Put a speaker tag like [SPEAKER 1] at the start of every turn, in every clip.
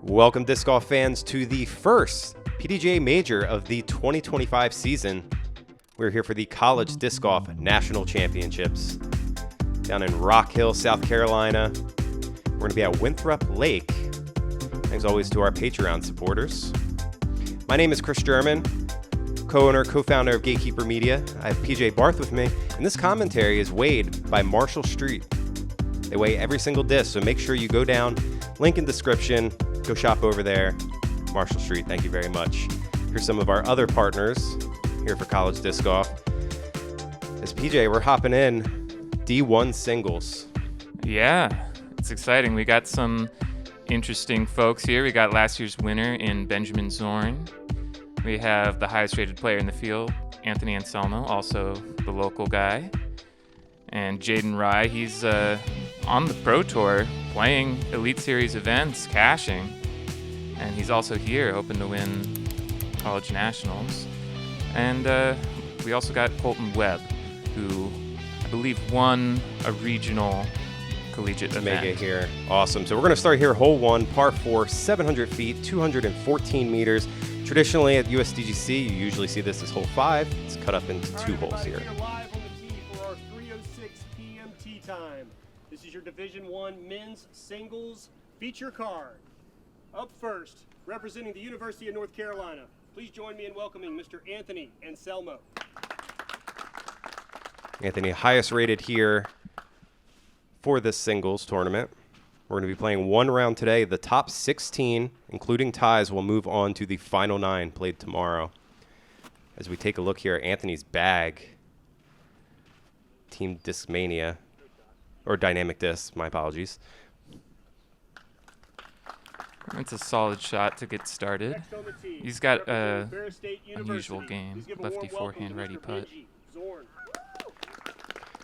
[SPEAKER 1] Welcome, disc golf fans, to the first Pdga Major of the 2025 season. We're here for the College Disc Golf National Championships down in Rock Hill, South Carolina. We're going to be at Winthrop Lake. Thanks always to our Patreon supporters. My name is Chris German, co-owner, co-founder of Gatekeeper Media. I have PJ Barth with me, and this commentary is weighed by Marshall Street. They weigh every single disc, so make sure you go down, link in description, go shop over there. Marshall Street, thank you very much. Here's some of our other partners here for College Disc Golf. As PJ, we're hopping in D1 singles.
[SPEAKER 2] Yeah, it's exciting. We got some interesting folks here. We got last year's winner in Benjamin Zorn. We have the highest rated player in the field, Anthony Anselmo, also the local guy. And Jaden Rye, he's on the Pro Tour playing Elite Series events, cashing. And he's also here hoping to win College Nationals. And we also got Kolton Webb, who I believe won a regional collegiate event.
[SPEAKER 1] Mega here. Awesome. So we're going to start here, hole one, par 4, 700 feet, 214 meters. Traditionally at USDGC, you usually see this as hole 5. It's cut up into two holes here.
[SPEAKER 3] We are live on the tee for our 3:06 p.m. tee time. This is your Division I men's singles feature card. Up first, representing the University of North Carolina, please join me in welcoming Mr. Anthony Anselmo.
[SPEAKER 1] Anthony, highest rated here for this singles tournament. We're going to be playing one round today. The top 16, including ties, will move on to the final 9 played tomorrow. As we take a look here at Anthony's bag, Team Discmania, or Dynamic Disc, my apologies.
[SPEAKER 2] It's a solid shot to get started. He's got an unusual game, lefty forehand, righty putt.
[SPEAKER 3] Zorn.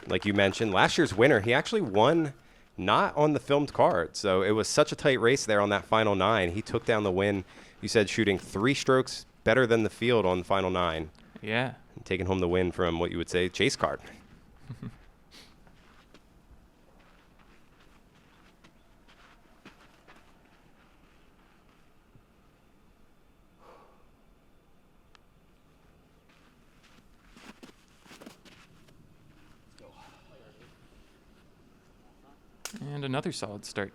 [SPEAKER 1] Like you mentioned, last year's winner, he actually won not on the filmed card. So it was such a tight race there on that final 9. He took down the win, you said, shooting 3 strokes better than the field on the final 9.
[SPEAKER 2] Yeah.
[SPEAKER 1] And taking home the win from what you would say chase card.
[SPEAKER 2] And another solid start.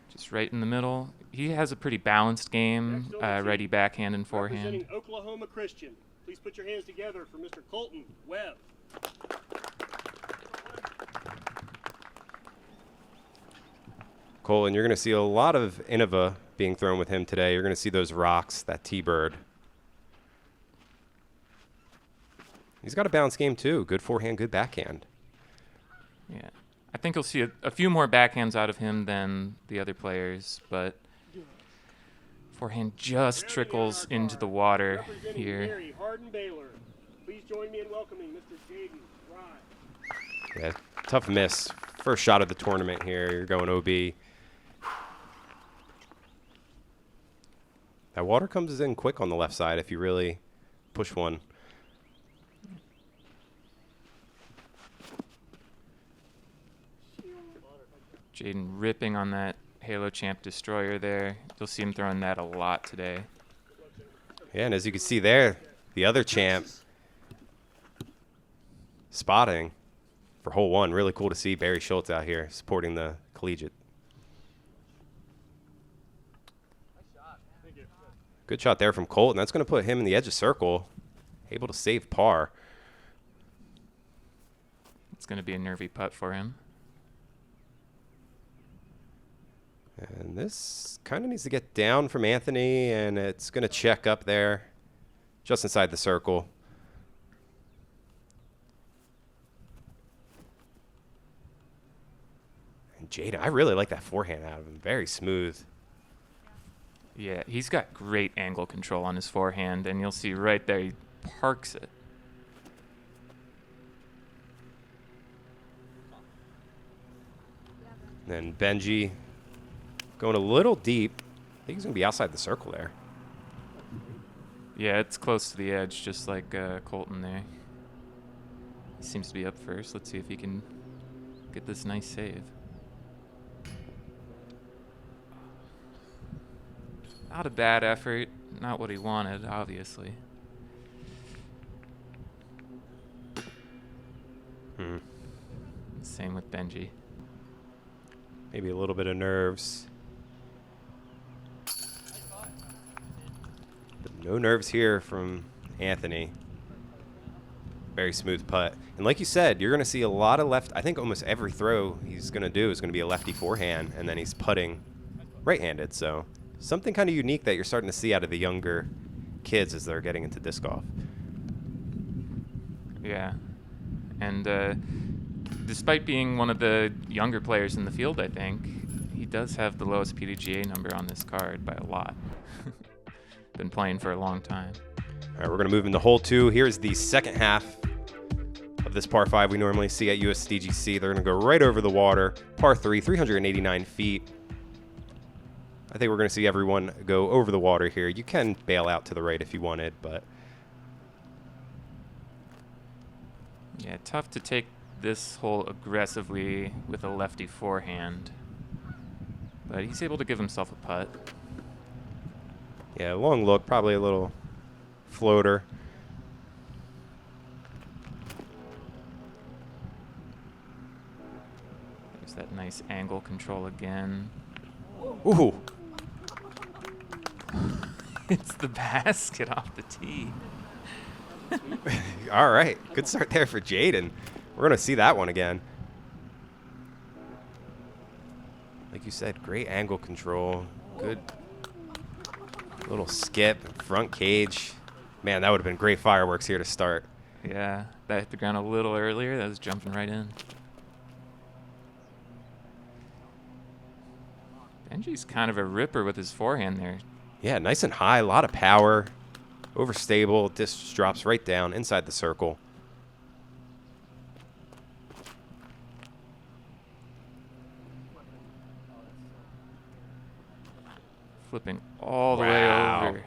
[SPEAKER 2] Just right in the middle. He has a pretty balanced game, righty backhand and forehand.
[SPEAKER 3] Representing Oklahoma Christian, please put your hands together for Mr. Kolton Webb.
[SPEAKER 1] Cole, and you're going to see a lot of Innova being thrown with him today. You're going to see those rocks, that T-bird. He's got a balanced game, too. Good forehand, good backhand.
[SPEAKER 2] Yeah. I think you'll see a few more backhands out of him than the other players, but forehand just trickles into the water here.
[SPEAKER 3] Please join me in welcoming Mr. Jaden Rye.
[SPEAKER 1] Yeah, tough miss. First shot of the tournament here. You're going OB. That water comes in quick on the left side if you really push one.
[SPEAKER 2] Jaden ripping on that Halo Champ Destroyer there. You'll see him throwing that a lot today.
[SPEAKER 1] Yeah, and as you can see there, the other champ spotting for hole 1. Really cool to see Barry Schultz out here supporting the collegiate. Good shot there from Colton. That's going to put him in the edge of circle, able to save par.
[SPEAKER 2] It's going to be a nervy putt for him.
[SPEAKER 1] And this kind of needs to get down from Anthony, and it's going to check up there just inside the circle. And Jaden, I really like that forehand out of him. Very smooth.
[SPEAKER 2] Yeah, he's got great angle control on his forehand, and you'll see right there he parks it.
[SPEAKER 1] And then Benji going a little deep. I think he's going to be outside the circle there.
[SPEAKER 2] Yeah, it's close to the edge, just like Kolton there. He seems to be up first. Let's see if he can get this nice save. Not a bad effort. Not what he wanted, obviously. Same with Benji.
[SPEAKER 1] Maybe a little bit of nerves. But no nerves here from Anthony. Very smooth putt. And like you said, you're going to see a lot of left. I think almost every throw he's going to do is going to be a lefty forehand, and then he's putting right-handed. So something kind of unique that you're starting to see out of the younger kids as they're getting into disc golf.
[SPEAKER 2] Yeah. And despite being one of the younger players in the field, I think, he does have the lowest PDGA number on this card by a lot. Been playing for a long time.
[SPEAKER 1] All right, we're going to move into hole 2. Here's the second half of this par 5 we normally see at USDGC. They're going to go right over the water. Par 3, 389 feet. I think we're going to see everyone go over the water here. You can bail out to the right if you wanted, but...
[SPEAKER 2] Yeah, tough to take this hole aggressively with a lefty forehand. But he's able to give himself a putt.
[SPEAKER 1] Yeah, long look, probably a little floater.
[SPEAKER 2] There's that nice angle control again.
[SPEAKER 1] Ooh.
[SPEAKER 2] It's the basket off the tee.
[SPEAKER 1] All right, good start there for Jaden. We're going to see that one again. Like you said, great angle control. Good little skip, front cage. Man, that would have been great fireworks here to start.
[SPEAKER 2] Yeah, that hit the ground a little earlier. That was jumping right in. Benji's kind of a ripper with his forehand there.
[SPEAKER 1] Yeah, nice and high, a lot of power. Overstable, disc just drops right down inside the circle.
[SPEAKER 2] Flipping all the
[SPEAKER 1] Wow.
[SPEAKER 2] way over.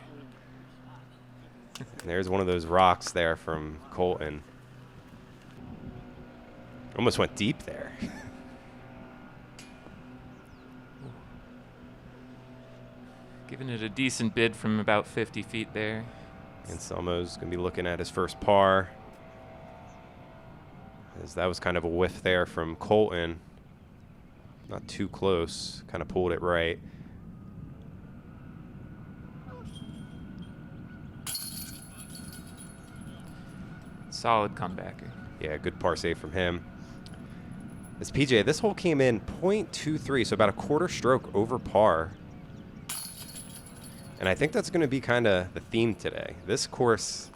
[SPEAKER 1] And there's one of those rocks there from Kolton. Almost went deep there.
[SPEAKER 2] Giving it a decent bid from about 50 feet there.
[SPEAKER 1] Anselmo's going to be looking at his first par. As that was kind of a whiff there from Kolton. Not too close. Kind of pulled it right.
[SPEAKER 2] Solid comebacker.
[SPEAKER 1] Yeah, good par save from him. As PJ, this hole came in .23, so about a quarter stroke over par. And I think that's going to be kind of the theme today. This course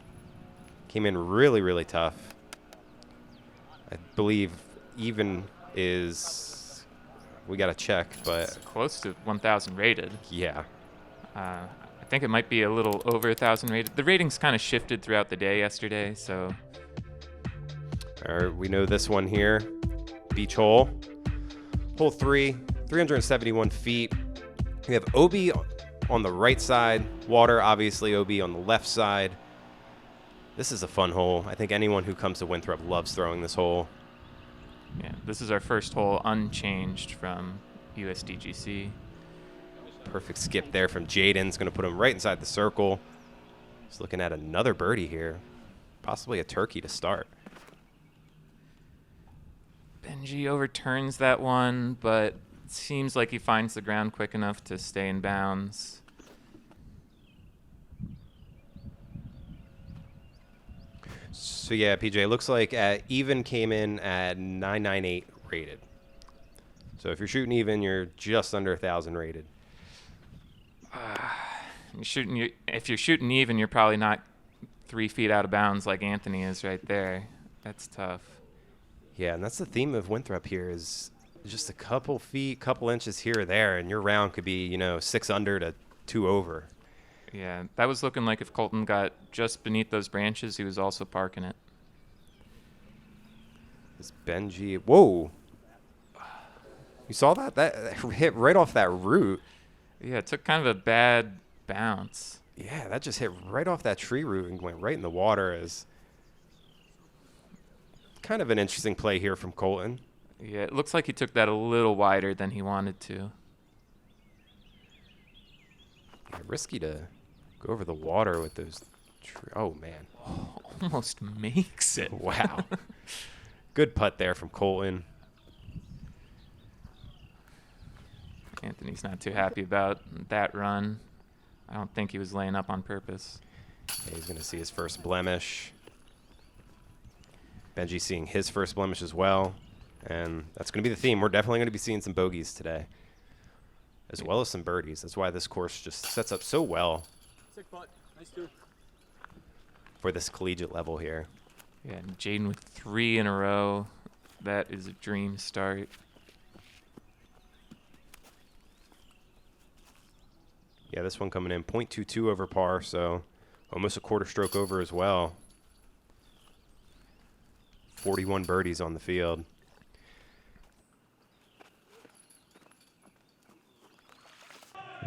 [SPEAKER 1] came in really, really tough. I believe even is, we got to check, but
[SPEAKER 2] It's close to 1,000 rated.
[SPEAKER 1] yeah.
[SPEAKER 2] I think it might be a little over 1,000 rated. The ratings kind of shifted throughout the day yesterday, so.
[SPEAKER 1] All right, we know this one here. Beach hole. Hole 3, 371 feet. We have OB on the right side. Water, obviously, OB on the left side. This is a fun hole. I think anyone who comes to Winthrop loves throwing this hole.
[SPEAKER 2] Yeah, this is our first hole unchanged from USDGC.
[SPEAKER 1] Perfect skip there from Jaden's going to put him right inside the circle. He's looking at another birdie here. Possibly a turkey to start.
[SPEAKER 2] Benji overturns that one, but it seems like he finds the ground quick enough to stay in bounds.
[SPEAKER 1] So yeah, PJ, looks like even came in at 998 rated. So if you're shooting even, you're just under 1,000 rated.
[SPEAKER 2] If you're shooting even, you're probably not 3 feet out of bounds like Anthony is right there. That's tough.
[SPEAKER 1] Yeah, and that's the theme of Winthrop here is just a couple feet, couple inches here or there, and your round could be, 6 under to 2 over.
[SPEAKER 2] Yeah, that was looking like if Kolton got just beneath those branches, he was also parking it.
[SPEAKER 1] This Benji, whoa. You saw that? That hit right off that root.
[SPEAKER 2] Yeah, it took kind of a bad bounce.
[SPEAKER 1] Yeah, that just hit right off that tree root and went right in the water. As kind of an interesting play here from Kolton.
[SPEAKER 2] Yeah, it looks like he took that a little wider than he wanted to.
[SPEAKER 1] Yeah, risky to go over the water with those. Oh, man.
[SPEAKER 2] Almost makes it.
[SPEAKER 1] Wow. Good putt there from Kolton.
[SPEAKER 2] Anthony's not too happy about that run. I don't think he was laying up on purpose.
[SPEAKER 1] Yeah, he's going to see his first blemish. Benji seeing his first blemish as well. And that's going to be the theme. We're definitely going to be seeing some bogeys today, as well as some birdies. That's why this course just sets up so well.
[SPEAKER 3] Sick putt. Nice two.
[SPEAKER 1] For this collegiate level here.
[SPEAKER 2] Yeah, and Jaden with 3 in a row. That is a dream start.
[SPEAKER 1] Yeah, this one coming in 0.22 over par, so almost a quarter stroke over as well. 41 birdies on the field.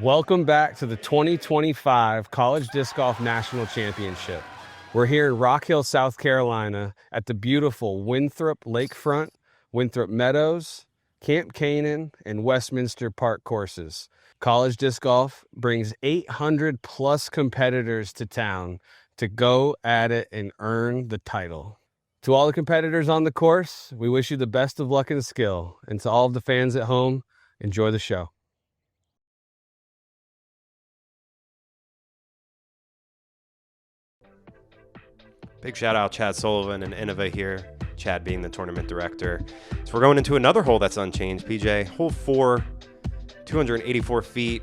[SPEAKER 4] Welcome back to the 2025 College Disc Golf National Championship. We're here in Rock Hill, South Carolina at the beautiful Winthrop Lakefront, Winthrop Meadows, Camp Canaan, and Westminster Park courses. College Disc Golf brings 800 plus competitors to town to go at it and earn the title. To all the competitors on the course, we wish you the best of luck and skill. And to all of the fans at home, enjoy the show.
[SPEAKER 1] Big shout out Chad Sullivan and Innova here, Chad being the tournament director. So we're going into another hole that's unchanged, PJ. Hole 4, 284 feet.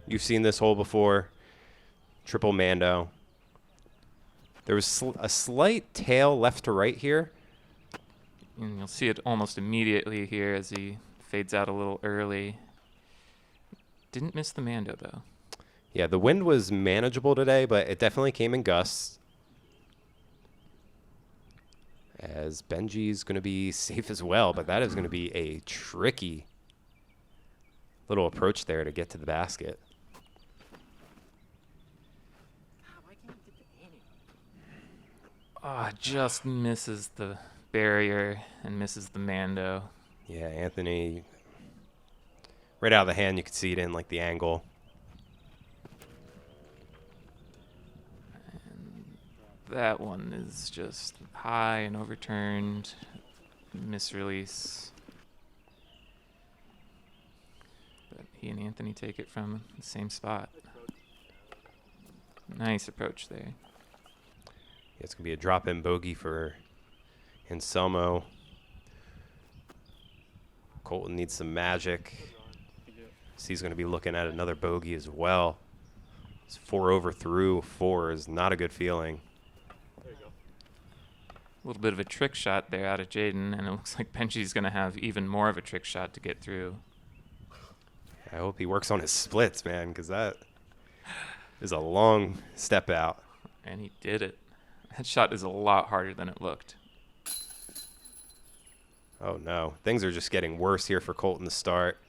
[SPEAKER 1] You've seen this hole before. Triple Mando. There was a slight tail left to right here.
[SPEAKER 2] And you'll see it almost immediately here as he fades out a little early. Didn't miss the Mando, though.
[SPEAKER 1] Yeah, the wind was manageable today, but it definitely came in gusts. As Benji's going to be safe as well, but that is going to be a tricky little approach there to get to the basket.
[SPEAKER 2] Just misses the barrier and misses the Mando.
[SPEAKER 1] Yeah, Anthony, right out of the hand, you could see it in like the angle.
[SPEAKER 2] That one is just high and overturned. Misrelease. But he and Anthony take it from the same spot. Nice approach there.
[SPEAKER 1] Yeah, it's going to be a drop-in bogey for Anselmo. Kolton needs some magic. So he's going to be looking at another bogey as well. It's 4 over through 4 is not a good feeling.
[SPEAKER 2] A little bit of a trick shot there out of Jaden, and it looks like Benji's going to have even more of a trick shot to get through.
[SPEAKER 1] I hope he works on his splits, man, because that is a long step out.
[SPEAKER 2] And he did it. That shot is a lot harder than it looked.
[SPEAKER 1] Oh, no. Things are just getting worse here for Kolton to start.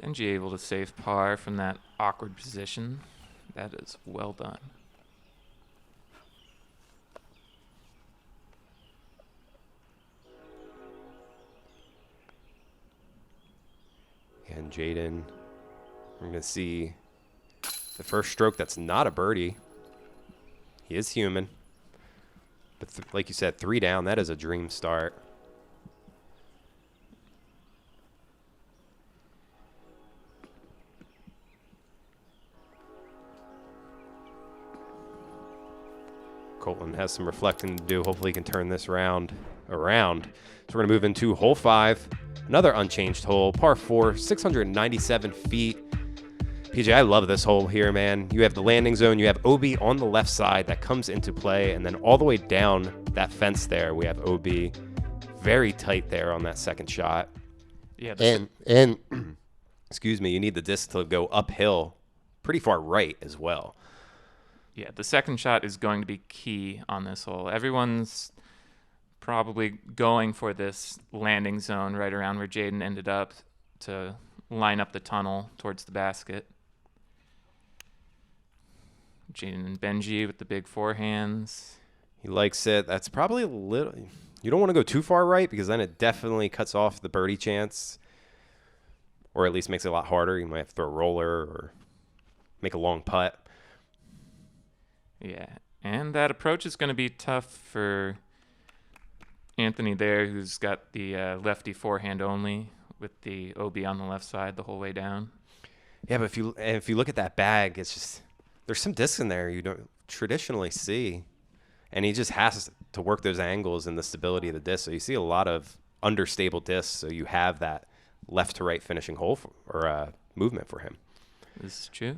[SPEAKER 2] Benji able to save par from that awkward position. That is well done.
[SPEAKER 1] And Jaden, we're going to see the first stroke that's not a birdie. He is human. But like you said, 3 down, that is a dream start. Kolton has some reflecting to do. Hopefully he can turn this round around. So we're going to move into hole 5. Another unchanged hole, par 4, 697 feet. PJ, I love this hole here, man. You have the landing zone. You have OB on the left side that comes into play. And then all the way down that fence there, we have OB. Very tight there on that second shot.
[SPEAKER 2] Yeah.
[SPEAKER 1] And excuse me, you need the disc to go uphill pretty far right as well.
[SPEAKER 2] Yeah, the second shot is going to be key on this hole. Everyone's probably going for this landing zone right around where Jaden ended up to line up the tunnel towards the basket. Jaden and Benji with the big forehands.
[SPEAKER 1] He likes it. That's probably a little... You don't want to go too far right because then it definitely cuts off the birdie chance, or at least makes it a lot harder. You might have to throw a roller or make a long putt.
[SPEAKER 2] Yeah, and that approach is going to be tough for Anthony there, who's got the lefty forehand only with the OB on the left side the whole way down.
[SPEAKER 1] Yeah, but if you look at that bag, it's just there's some discs in there you don't traditionally see, and he just has to work those angles and the stability of the disc. So you see a lot of understable discs, so you have that left to right finishing hole movement for him.
[SPEAKER 2] This is true.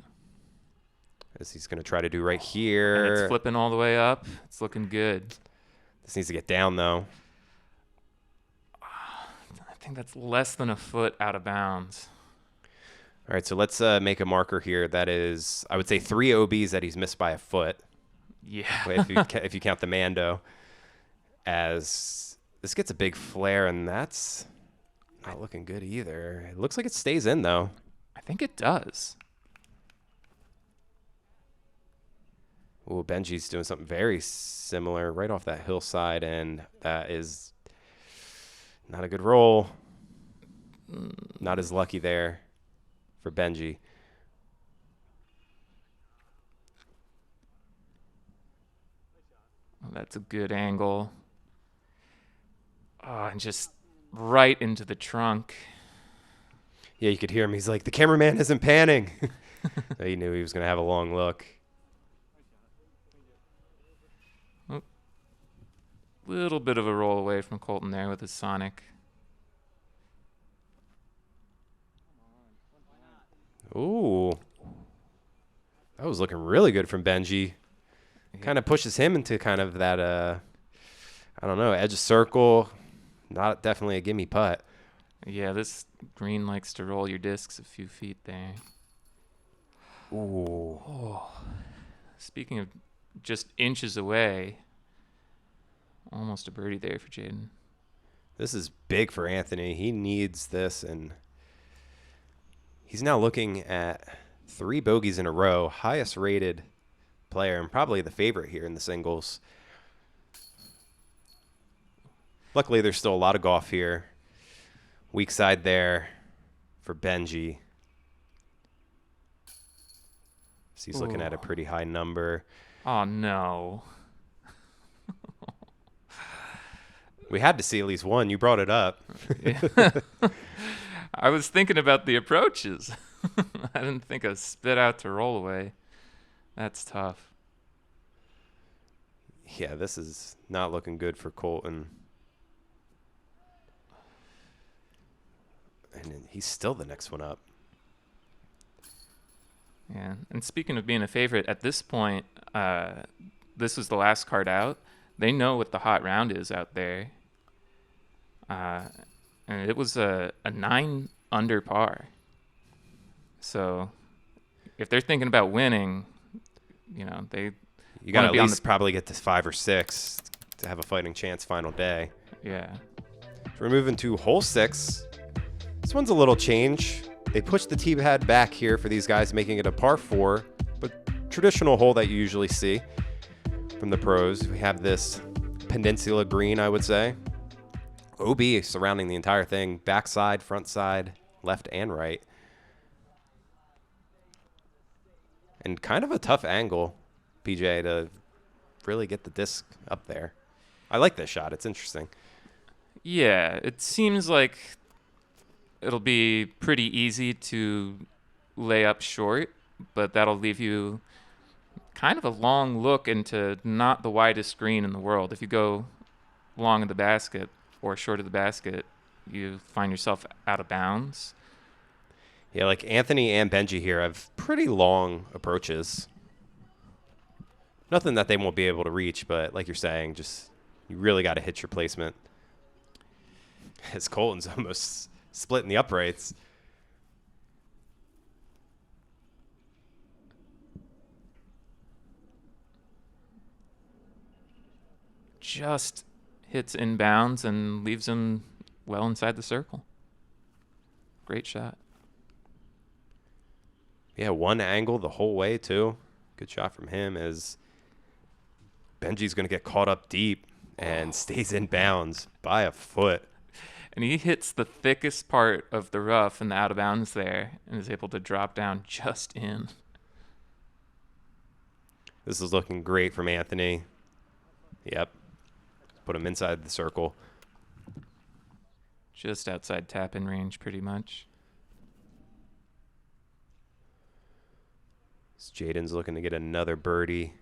[SPEAKER 1] As he's going to try to do right
[SPEAKER 2] And
[SPEAKER 1] here.
[SPEAKER 2] it's flipping all the way up. It's looking good.
[SPEAKER 1] This needs to get down, though.
[SPEAKER 2] I think that's less than a foot out of bounds.
[SPEAKER 1] All right, so let's make a marker here. That is, I would say, 3 OBs that he's missed by a foot.
[SPEAKER 2] Yeah.
[SPEAKER 1] if you count the Mando. As this gets a big flare, and that's not looking good either. It looks like it stays in, though.
[SPEAKER 2] I think it does.
[SPEAKER 1] Ooh, Benji's doing something very similar right off that hillside, and that is not a good roll. Not as lucky there for Benji.
[SPEAKER 2] Oh, that's a good angle. Oh, and just right into the trunk.
[SPEAKER 1] Yeah, you could hear him. He's like, the cameraman isn't panning. So he knew he was going to have a long look.
[SPEAKER 2] Little bit of a roll away from Kolton there with his Sonic.
[SPEAKER 1] Ooh. That was looking really good from Benji. Kind of pushes him into kind of that, I don't know, edge of circle. Not definitely a gimme putt.
[SPEAKER 2] Yeah, this green likes to roll your discs a few feet there.
[SPEAKER 1] Ooh.
[SPEAKER 2] Oh. Speaking of just inches away, almost a birdie there for Jaden.
[SPEAKER 1] This is big for Anthony. He needs this, and he's now looking at 3 bogeys in a row, highest rated player and probably the favorite here in the singles. Luckily, there's still a lot of golf here. Weak side there for Benji. So he's looking at a pretty high number.
[SPEAKER 2] Oh, no.
[SPEAKER 1] We had to see at least one. You brought it up.
[SPEAKER 2] I was thinking about the approaches. I didn't think a spit out to roll away. That's tough.
[SPEAKER 1] Yeah, this is not looking good for Kolton. And then he's still the next one up.
[SPEAKER 2] Yeah, and speaking of being a favorite, at this point, this was the last card out. They know what the hot round is out there. And it was a 9 under par. So if they're thinking about winning, you got
[SPEAKER 1] to at least probably get to 5 or 6 to have a fighting chance final day.
[SPEAKER 2] Yeah.
[SPEAKER 1] So we're moving to hole 6. This one's a little change. They pushed the tee pad back here for these guys, making it a par 4, but traditional hole that you usually see from the pros. We have this peninsula green, I would say. OB surrounding the entire thing, backside, front side, left and right. And kind of a tough angle, PJ, to really get the disc up there. I like this shot. It's interesting.
[SPEAKER 2] Yeah, it seems like it'll be pretty easy to lay up short, but that'll leave you kind of a long look into not the widest green in the world. If you go long of the basket or short of the basket, you find yourself out of bounds.
[SPEAKER 1] Yeah, like Anthony and Benji here have pretty long approaches. Nothing that they won't be able to reach, but like you're saying, just you really got to hit your placement. As Kolton's almost splitting the uprights.
[SPEAKER 2] Just hits inbounds and leaves him well inside the circle. Great shot.
[SPEAKER 1] Yeah, one angle the whole way, too. Good shot from him as Benji's going to get caught up deep. and stays in bounds by a foot.
[SPEAKER 2] And he hits the thickest part of the rough and the out of bounds there and is able to drop down just in.
[SPEAKER 1] This is looking great from Anthony. Yep. Put him inside the circle.
[SPEAKER 2] Just outside tap-in range, pretty much.
[SPEAKER 1] Jaden's looking to get another birdie.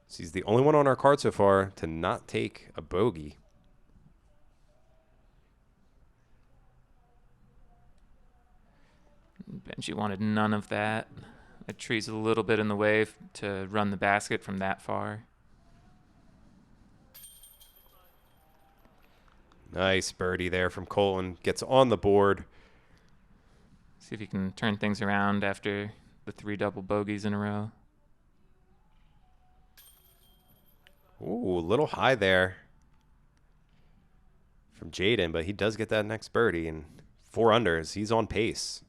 [SPEAKER 1] So he's the only one on our card so far to not take a bogey.
[SPEAKER 2] Benji wanted none of that. That tree's a little bit in the way to run the basket from that far.
[SPEAKER 1] Nice birdie there from Kolton. Gets on the board.
[SPEAKER 2] See if he can turn things around after the 3 double bogeys in a row.
[SPEAKER 1] Ooh, a little high there from Jaden, but he does get that next birdie, and 4 unders. He's on pace.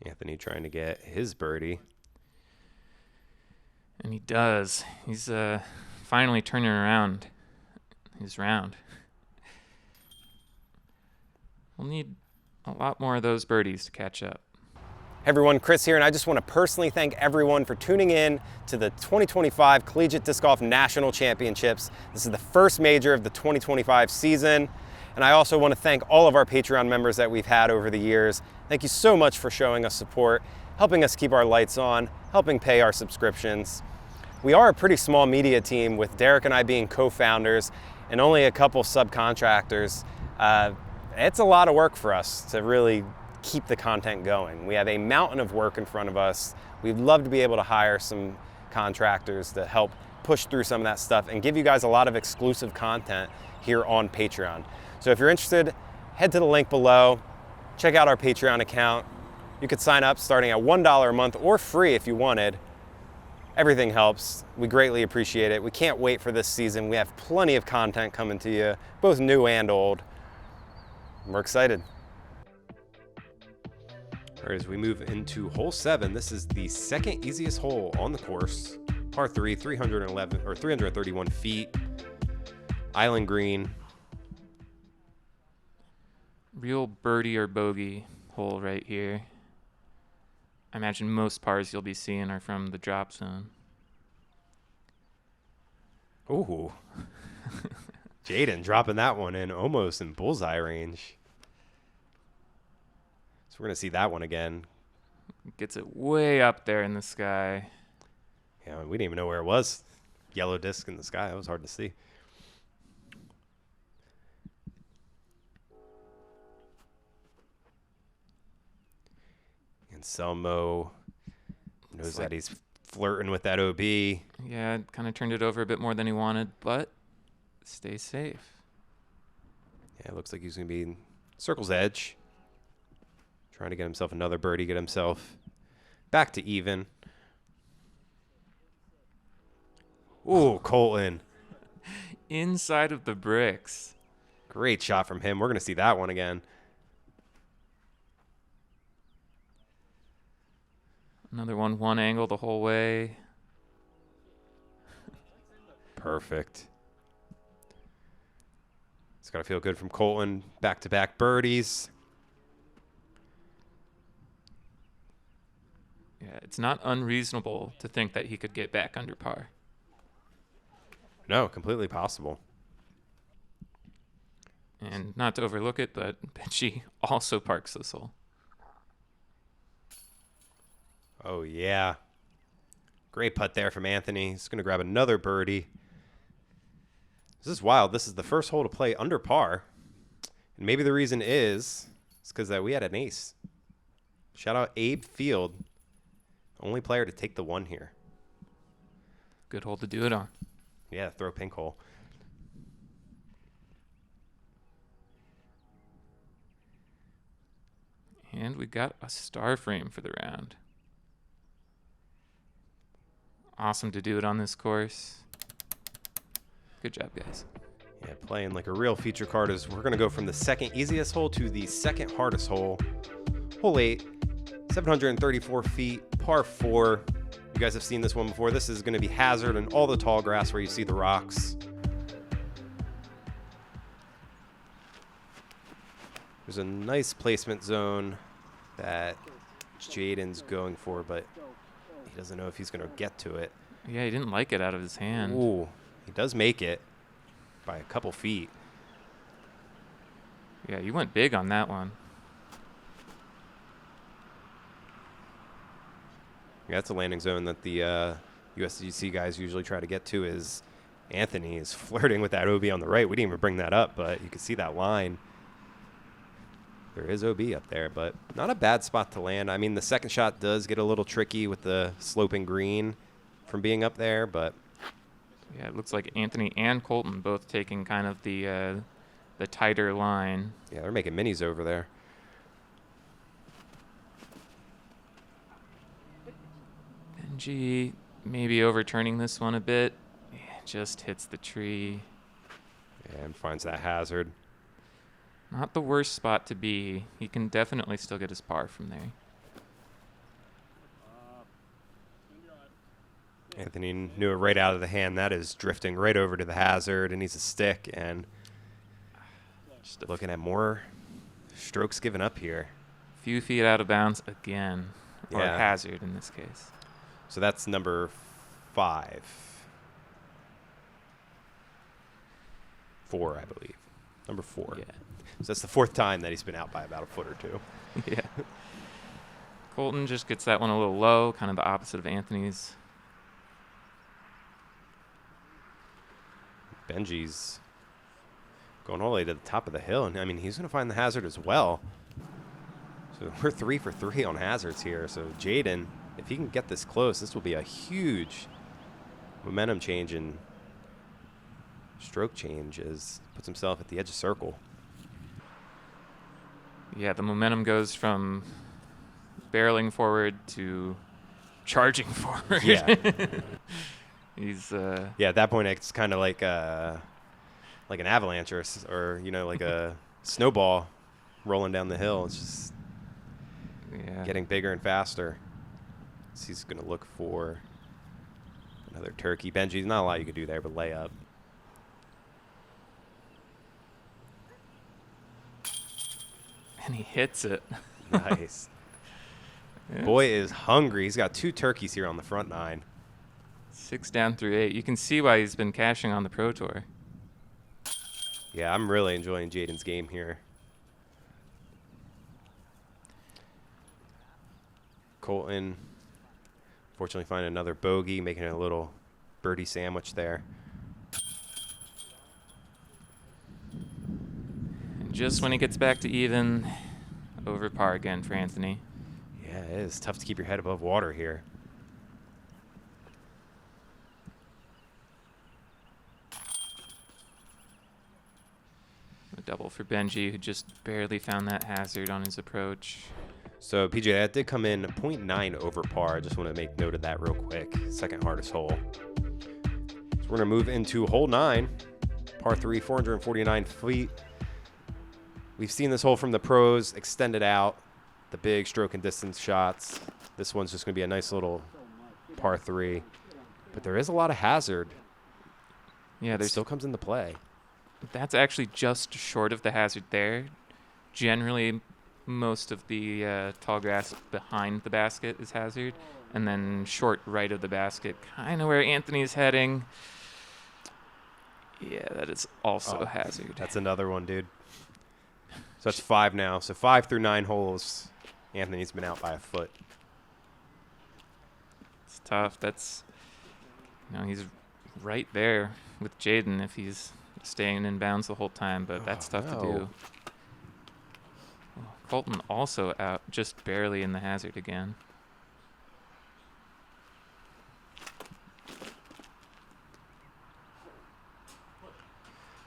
[SPEAKER 1] Anthony trying to get his birdie.
[SPEAKER 2] And he does. He's finally turning around his round. We'll need a lot more of those birdies to catch up.
[SPEAKER 1] Hey everyone, Chris here, and I just want to personally thank everyone for tuning in to the 2025 Collegiate Disc Golf National Championships. This is the first major of the 2025 season, and I also want to thank all of our Patreon members that we've had over the years. Thank you so much for showing us support, helping us keep our lights on, helping pay our subscriptions. We are a pretty small media team, with Derek and I being co-founders and only a couple subcontractors. It's a lot of work for us to really keep the content going. We have a mountain of work in front of us. We'd love to be able to hire some contractors to help push through some of that stuff and give you guys a lot of exclusive content here on Patreon. So if you're interested, head to the link below, check out our Patreon account. You could sign up starting at $1 a month or free if you wanted. Everything helps. We greatly appreciate it. We can't wait for this season. We have plenty of content coming to you, both new and old. We're excited. All right, as we move into hole 7, this is the second easiest hole on the course. Par 3, 331 feet. Island green.
[SPEAKER 2] Real birdie or bogey hole right here. I imagine most pars you'll be seeing are from the drop zone.
[SPEAKER 1] Ooh. Jaden dropping that one in almost in bullseye range. So we're going to see that one again.
[SPEAKER 2] Gets it way up there in the sky.
[SPEAKER 1] Yeah, we didn't even know where it was. Yellow disc in the sky. It was hard to see. Anselmo knows that he's flirting with that OB.
[SPEAKER 2] Yeah, kind of turned it over a bit more than he wanted, but stay safe.
[SPEAKER 1] Yeah, it looks like he's going to be in circle's edge. Trying to get himself another birdie, get himself back to even. Ooh, Kolton.
[SPEAKER 2] Inside of the bricks.
[SPEAKER 1] Great shot from him. We're going to see that one again.
[SPEAKER 2] Another one angle the whole way.
[SPEAKER 1] Perfect. It's got to feel good from Kolton. Back-to-back birdies.
[SPEAKER 2] Yeah, it's not unreasonable to think that he could get back under par.
[SPEAKER 1] No, completely possible.
[SPEAKER 2] And not to overlook it, but Benji also parks this hole.
[SPEAKER 1] Oh, yeah. Great putt there from Anthony. He's going to grab another birdie. This is wild. This is the first hole to play under par. And maybe the reason is because that we had an ace. Shout out Abe Field. Only player to take the 1 here.
[SPEAKER 2] Good hole to do it on.
[SPEAKER 1] Yeah, throw pink hole.
[SPEAKER 2] And we got a star frame for the round. Awesome to do it on this course. Good job, guys.
[SPEAKER 1] Yeah, playing like a real feature card is we're going to go from the second easiest hole to the second hardest hole. Hole 8, 734 feet, par 4. You guys have seen this one before. This is going to be hazard and all the tall grass where you see the rocks. There's a nice placement zone that Jaden's going for, but he doesn't know if he's going to get to it.
[SPEAKER 2] Yeah, he didn't like it out of his hand.
[SPEAKER 1] Ooh, he does make it by a couple feet.
[SPEAKER 2] Yeah, you went big on that one.
[SPEAKER 1] Yeah, that's a landing zone that the USDC guys usually try to get to. Is Anthony is flirting with that OB on the right. We didn't even bring that up, but you can see that line. There is OB up there, but not a bad spot to land. I mean, the second shot does get a little tricky with the sloping green from being up there, but
[SPEAKER 2] yeah, it looks like Anthony and Kolton both taking kind of the tighter line.
[SPEAKER 1] yeah, they're making minis over there.
[SPEAKER 2] Benji maybe overturning this one a bit. Yeah, just hits the tree.
[SPEAKER 1] And finds that hazard.
[SPEAKER 2] Not the worst spot to be. He can definitely still get his par from there.
[SPEAKER 1] Anthony knew it right out of the hand. That is drifting right over to the hazard. It needs a stick, and just looking at more strokes given up here.
[SPEAKER 2] Few feet out of bounds again, or
[SPEAKER 1] Yeah.
[SPEAKER 2] hazard in this case.
[SPEAKER 1] So that's number 5. 4, I believe. Number 4.
[SPEAKER 2] Yeah.
[SPEAKER 1] So that's the 4th time that he's been out by about a foot or two.
[SPEAKER 2] Yeah. Kolton just gets that one a little low, kind of the opposite of Anthony's.
[SPEAKER 1] Benji's going all the way to the top of the hill, and I mean, he's going to find the hazard as well. So we're 3 for 3 on hazards here. So Jaden, if he can get this close, this will be a huge momentum change and stroke change as puts himself at the edge of circle.
[SPEAKER 2] Yeah, the momentum goes from barreling forward to charging forward.
[SPEAKER 1] Yeah.
[SPEAKER 2] He's
[SPEAKER 1] Yeah, at that point, it's kind of like an avalanche or you know, like a snowball rolling down the hill. It's just
[SPEAKER 2] yeah.
[SPEAKER 1] getting bigger and faster. So he's going to look for another turkey. Benji's not a lot you could do there, but lay up.
[SPEAKER 2] And he hits it.
[SPEAKER 1] Nice.
[SPEAKER 2] Yeah.
[SPEAKER 1] Boy is hungry. He's got 2 turkeys here on the front 9.
[SPEAKER 2] 6 down through 8. You can see why he's been cashing on the Pro Tour.
[SPEAKER 1] Yeah, I'm really enjoying Jaden's game here. Kolton, fortunately, find another bogey, making a little birdie sandwich there.
[SPEAKER 2] And just when he gets back to even, over par again for Anthony.
[SPEAKER 1] Yeah, it is tough to keep your head above water here.
[SPEAKER 2] A double for Benji, who just barely found that hazard on his approach.
[SPEAKER 1] So, PJ, that did come in 0.9 over par. I just want to make note of that real quick. Second hardest hole. So we're going to move into hole 9, par 3, 449 feet. We've seen this hole from the pros, extended out, the big stroke and distance shots. This one's just going to be a nice little par 3. But there is a lot of hazard.
[SPEAKER 2] Yeah,
[SPEAKER 1] It
[SPEAKER 2] there's
[SPEAKER 1] still comes into play.
[SPEAKER 2] That's actually just short of the hazard there. Generally, most of the tall grass behind the basket is hazard, and then short right of the basket, kind of where Anthony's heading. Yeah, that is also hazard.
[SPEAKER 1] That's another one, dude. So that's 5 now. So 5 through 9 holes. Anthony's been out by a foot.
[SPEAKER 2] It's tough. That's, he's right there with Jaden if he's staying in bounds the whole time, but that's tough to do. Kolton also out just barely in the hazard again.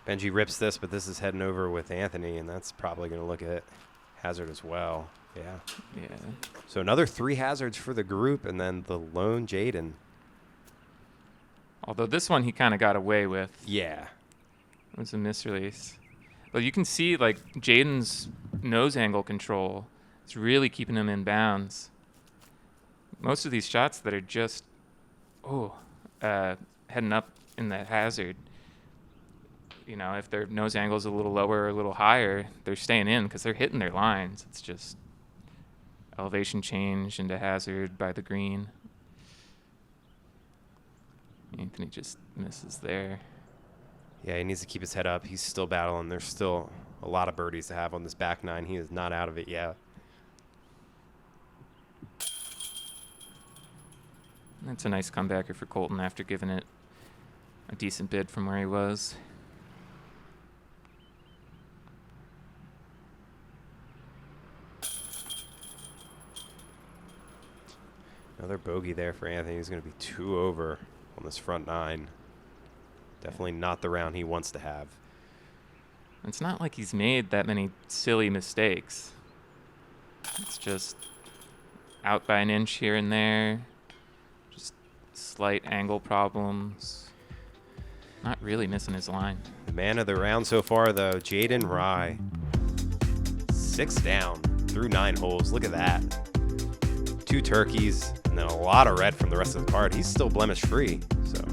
[SPEAKER 1] Benji rips this, but this is heading over with Anthony, and that's probably going to look at hazard as well. Yeah.
[SPEAKER 2] Yeah.
[SPEAKER 1] So another 3 hazards for the group, and then the lone Jaden.
[SPEAKER 2] Although this one he kind of got away with.
[SPEAKER 1] Yeah.
[SPEAKER 2] It was a misrelease. But you can see, like, Jaden's nose angle control is really keeping him in bounds. Most of these shots that are just, heading up in the hazard, you know, if their nose angle's a little lower or a little higher, they're staying in because they're hitting their lines. It's just elevation change into hazard by the green. Anthony just misses there.
[SPEAKER 1] Yeah, he needs to keep his head up. He's still battling. There's still a lot of birdies to have on this back nine. He is not out of it yet.
[SPEAKER 2] That's a nice comebacker for Kolton after giving it a decent bid from where he was.
[SPEAKER 1] Another bogey there for Anthony. He's going to be 2 over on this front nine. Definitely not the round he wants to have.
[SPEAKER 2] It's not like he's made that many silly mistakes. It's just out by an inch here and there. Just slight angle problems. Not really missing his line.
[SPEAKER 1] The man of the round so far, though, Jaden Rye. 6 down through 9 holes. Look at that. 2 turkeys and then a lot of red from the rest of the card. He's still blemish free. So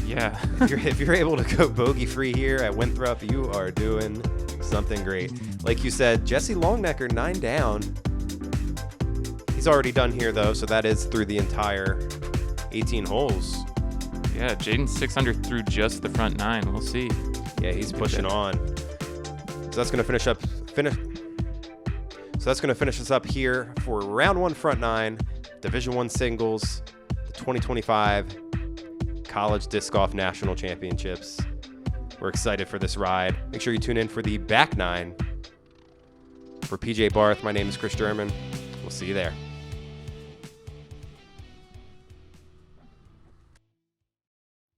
[SPEAKER 2] yeah,
[SPEAKER 1] if you're able to go bogey free here at Winthrop, you are doing something great. Like you said, Jesse Longnecker 9 down. He's already done here though, so that is through the entire 18 holes.
[SPEAKER 2] Yeah, Jaden's 600 through just the front 9. We'll see.
[SPEAKER 1] Yeah, he's pushing on. So that's going to finish us up here for round 1 front 9, Division 1 singles, the 2025 College Disc Golf National Championships. We're excited for this ride. Make sure you tune in for the back 9. For PJ Barth, my name is Chris German. We'll see you there.